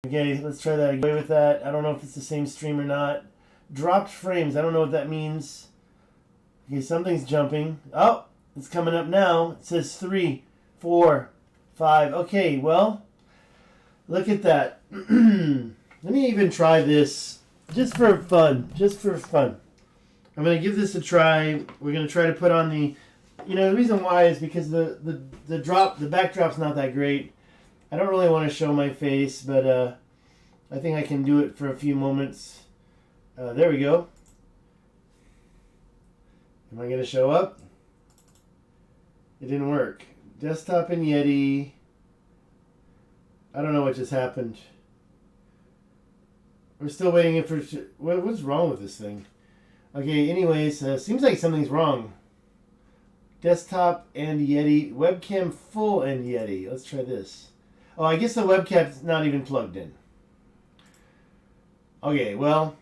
Okay, let's try that again with that. I don't know if it's the same stream or not. Dropped frames. I don't know what that means. Okay, something's jumping. Oh, it's coming up now. It says 3, 4, 5. Okay, well, look at that. Let me even try this just for fun. Just for fun. I'm going to give this a try. We're going to try to put on the... the reason why is because the backdrop's not that great. I don't really want to show my face, but I think I can do it for a few moments. There we go. Am I going to show up? It didn't work. Desktop and Yeti. I don't know what just happened. We're still waiting for... What's wrong with this thing? Okay, anyways, seems like something's wrong. Desktop and Yeti. Webcam full and Yeti. Let's try this. Oh, I guess the webcam's not even plugged in. Okay, well,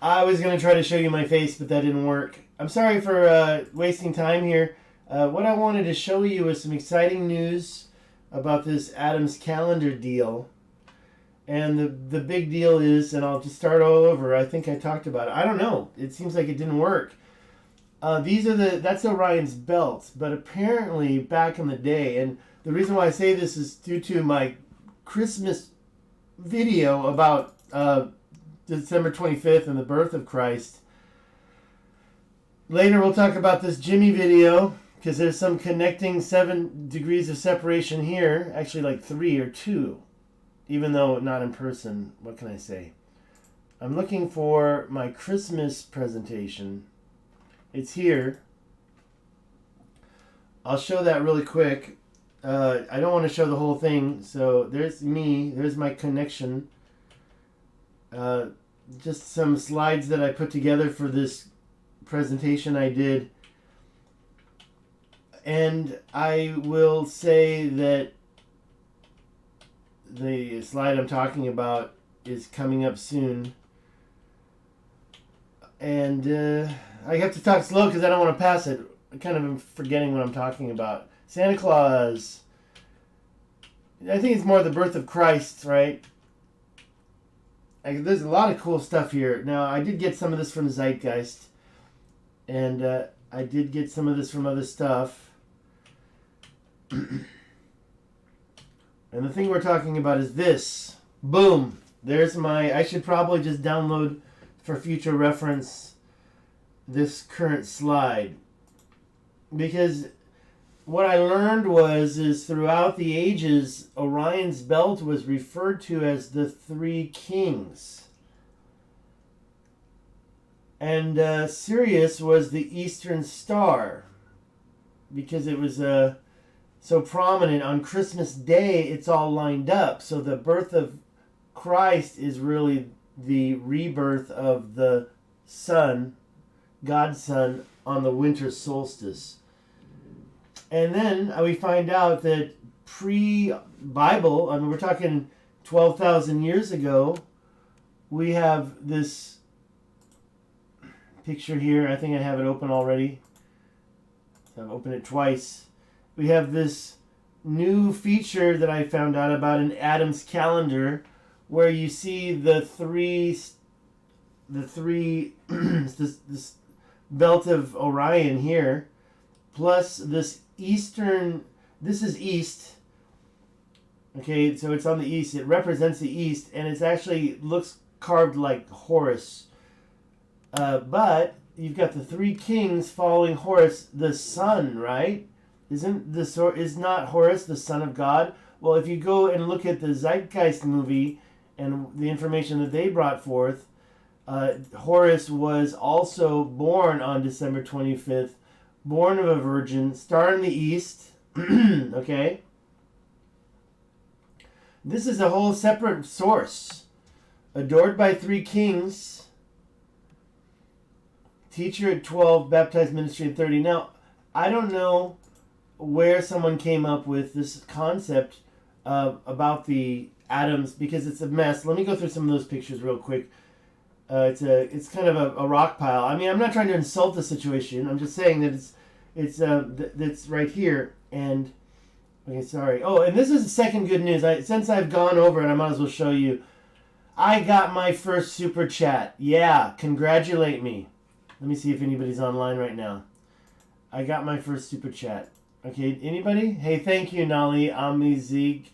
I was going to try to show you my face, but that didn't work. I'm sorry for wasting time here. What I wanted to show you is some exciting news about this Adam's Calendar deal. And the big deal is, and I'll just start all over, I think I talked about it. I don't know. It seems like it didn't work. That's Orion's belt, but apparently back in the day, and the reason why I say this is due to my Christmas video about December 25th and the birth of Christ. Later we'll talk about this Jimmy video, because there's some connecting 7 degrees of separation here. Actually like 3 or 2, even though not in person. What can I say? I'm looking for my Christmas presentation. It's here. I'll show that really quick. I don't want to show the whole thing, so there's me, there's my connection. Just some slides that I put together for this presentation I did. And I will say that the slide I'm talking about is coming up soon. And I have to talk slow because I don't want to pass it. I kind of am forgetting what I'm talking about. Santa Claus. I think it's more the birth of Christ, right? There's a lot of cool stuff here. Now, I did get some of this from Zeitgeist. And I did get some of this from other stuff. And the thing we're talking about is this. Boom. There's my... I should probably just download for future reference this current slide. Because... what I learned is throughout the ages, Orion's belt was referred to as the 3 kings. And Sirius was the Eastern Star. Because it was so prominent. On Christmas Day, it's all lined up. So the birth of Christ is really the rebirth of the sun, God's Son, on the winter solstice. And then we find out that pre-Bible, I mean, we're talking 12,000 years ago, we have this picture here. I think I have it open already. I've opened it twice. We have this new feature that I found out about in Adam's Calendar, where you see the three this belt of Orion here, plus this eastern, this is east, okay, so it's on the east, it represents the east, and it's actually looks carved like Horus, but you've got the 3 kings following Horus, the sun, right? Is not Horus the son of God? Well, if you go and look at the Zeitgeist movie and the information that they brought forth, Horus was also born on December 25th, born of a virgin, star in the east. Okay? This is a whole separate source. Adored by 3 kings. Teacher at 12, baptized ministry at 30. Now, I don't know where someone came up with this concept about the atoms, because it's a mess. Let me go through some of those pictures real quick. It's kind of a rock pile. I mean, I'm not trying to insult the situation. I'm just saying that it's right here, and Okay, sorry. Oh, and this is the second good news. Since I've gone over it, I might as well show you. I got my first super chat. Yeah, congratulate me. Let me see if anybody's online right now. I got my first super chat. Okay, anybody? Hey, thank you, Nali Amizig.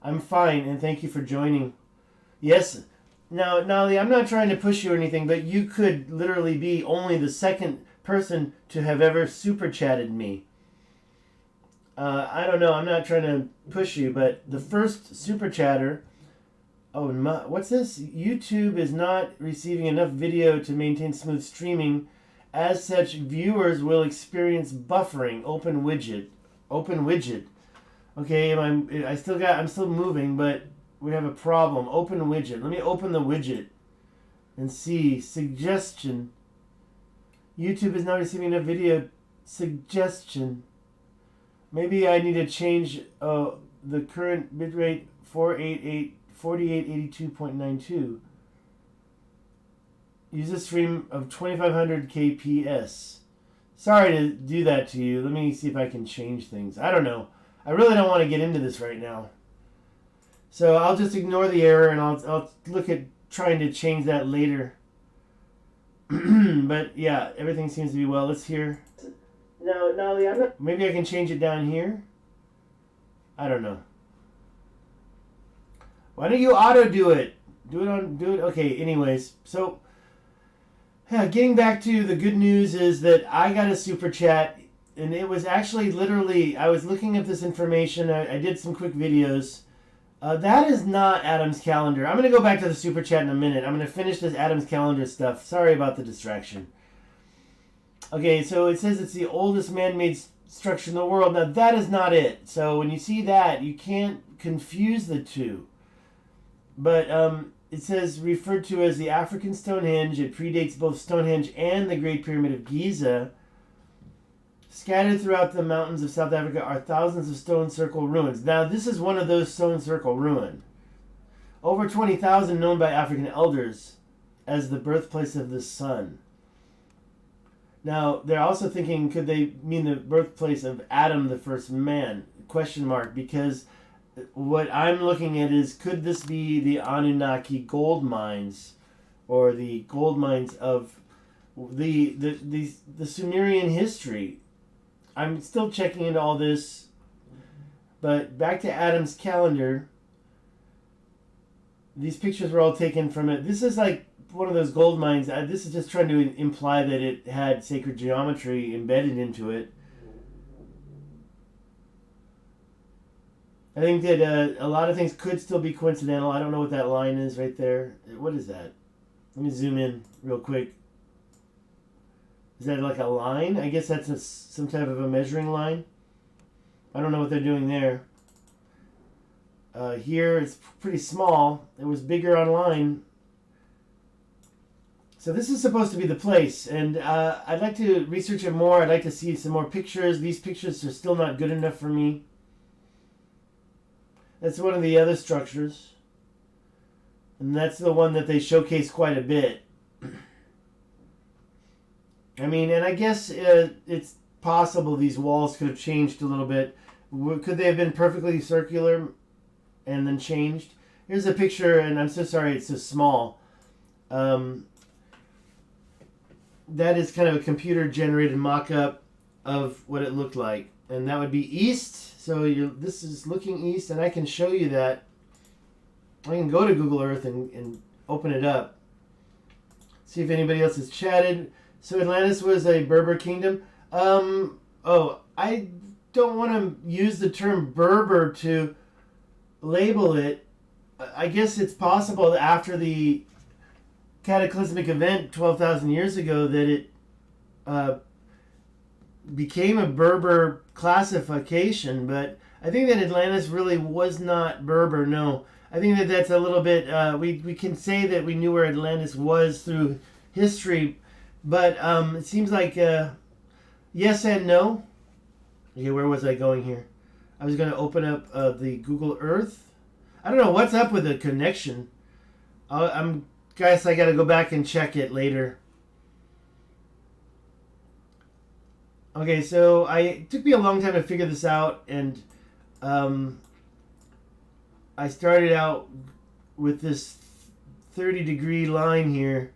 I'm fine, and thank you for joining. Yes. Now, Nali, I'm not trying to push you or anything, but you could literally be only the second person to have ever super chatted me. I don't know. I'm not trying to push you, but the first super chatter. Oh, what's this? YouTube is not receiving enough video to maintain smooth streaming. As such, viewers will experience buffering. Open widget. Open widget. Okay, I'm still moving, but we have a problem. Open widget. Let me open the widget and see. Suggestion. YouTube is not receiving enough video. Suggestion. Maybe I need to change the current bitrate 4882.92. Use a stream of 2500 kps. Sorry to do that to you. Let me see if I can change things. I don't know. I really don't want to get into this right now. So I'll just ignore the error and I'll look at trying to change that later. But yeah, everything seems to be well. Let's hear. No, Nolly, I'm not. Maybe I can change it down here. I don't know. Why don't you auto do it? Do it. Okay. Anyways, so getting back to the good news is that I got a super chat, and it was actually literally I was looking at this information. I did some quick videos. That is not Adam's calendar. I'm gonna go back to the super chat in a minute. I'm gonna finish this Adam's calendar stuff. Sorry about the distraction. Okay, so it says it's the oldest man-made structure in the world. Now, that is not it. So when you see that, you can't confuse the two. But it says referred to as the African Stonehenge. It predates both Stonehenge and the Great Pyramid of Giza. Scattered throughout the mountains of South Africa are thousands of stone circle ruins. Now, this is one of those stone circle ruins. Over 20,000 known by African elders as the birthplace of the sun. Now, they're also thinking, could they mean the birthplace of Adam, the first man? Question mark. Because what I'm looking at is, could this be the Anunnaki gold mines, or the gold mines of the Sumerian history? I'm still checking into all this, but back to Adam's calendar. These pictures were all taken from it. This is like one of those gold mines. This is just trying to imply that it had sacred geometry embedded into it. I think that a lot of things could still be coincidental. I don't know what that line is right there. What is that? Let me zoom in real quick. Is that like a line? I guess that's some type of a measuring line. I don't know what they're doing there. Here it's pretty small. It was bigger online. So this is supposed to be the place, and I'd like to research it more. I'd like to see some more pictures. These pictures are still not good enough for me. That's one of the other structures. And that's the one that they showcase quite a bit. I mean, and I guess it's possible these walls could have changed a little bit. Could they have been perfectly circular and then changed? Here's a picture, and I'm so sorry it's so small. That is kind of a computer-generated mock-up of what it looked like. And that would be east. So this is looking east, and I can show you that. I can go to Google Earth and open it up. See if anybody else has chatted. So Atlantis was a Berber kingdom. I don't want to use the term Berber to label it. I guess it's possible that after the cataclysmic event 12,000 years ago that it became a Berber classification, but I think that Atlantis really was not Berber. No, I think that that's a little bit we can say that we knew where Atlantis was through history, but it seems like yes and no. Okay, where was I going here? I was going to open up the Google Earth. I don't know what's up with the connection. Guys, I got to go back and check it later. Okay, so it took me a long time to figure this out, and I started out with this 30-degree line here,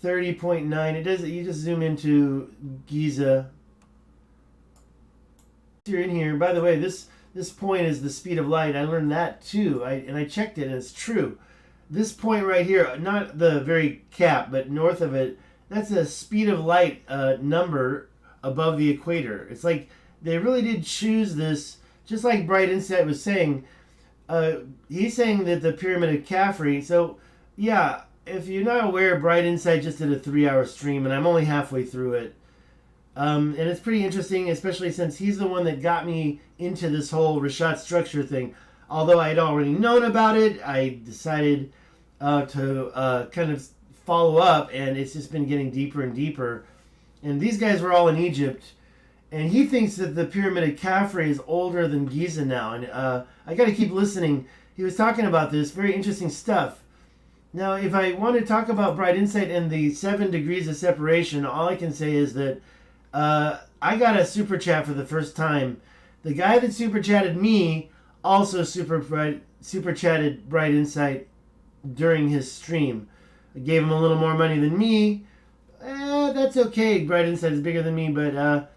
30.9. It does. You just zoom into Giza. You're in here. By the way, this point is the speed of light. I learned that too. I checked it, and it's true. This point right here, not the very cap, but north of it, that's a speed of light number above the equator. It's like they really did choose this, just like Bright Insight was saying. He's saying that the Pyramid of Caffrey. So, yeah, if you're not aware, Bright Insight just did a 3-hour stream, and I'm only halfway through it. And it's pretty interesting, especially since he's the one that got me into this whole Rashad structure thing. Although I had already known about it, I decided to kind of follow up, and it's just been getting deeper and deeper. And these guys were all in Egypt, and he thinks that the Pyramid of Caffrey is older than Giza now. And I got to keep listening. He was talking about this, very interesting stuff. Now, if I want to talk about Bright Insight and the 7 degrees of separation, all I can say is that I got a super chat for the first time. The guy that super chatted me also super chatted Bright Insight during his stream. I gave him a little more money than me. That's okay. Bright Insight is bigger than me, but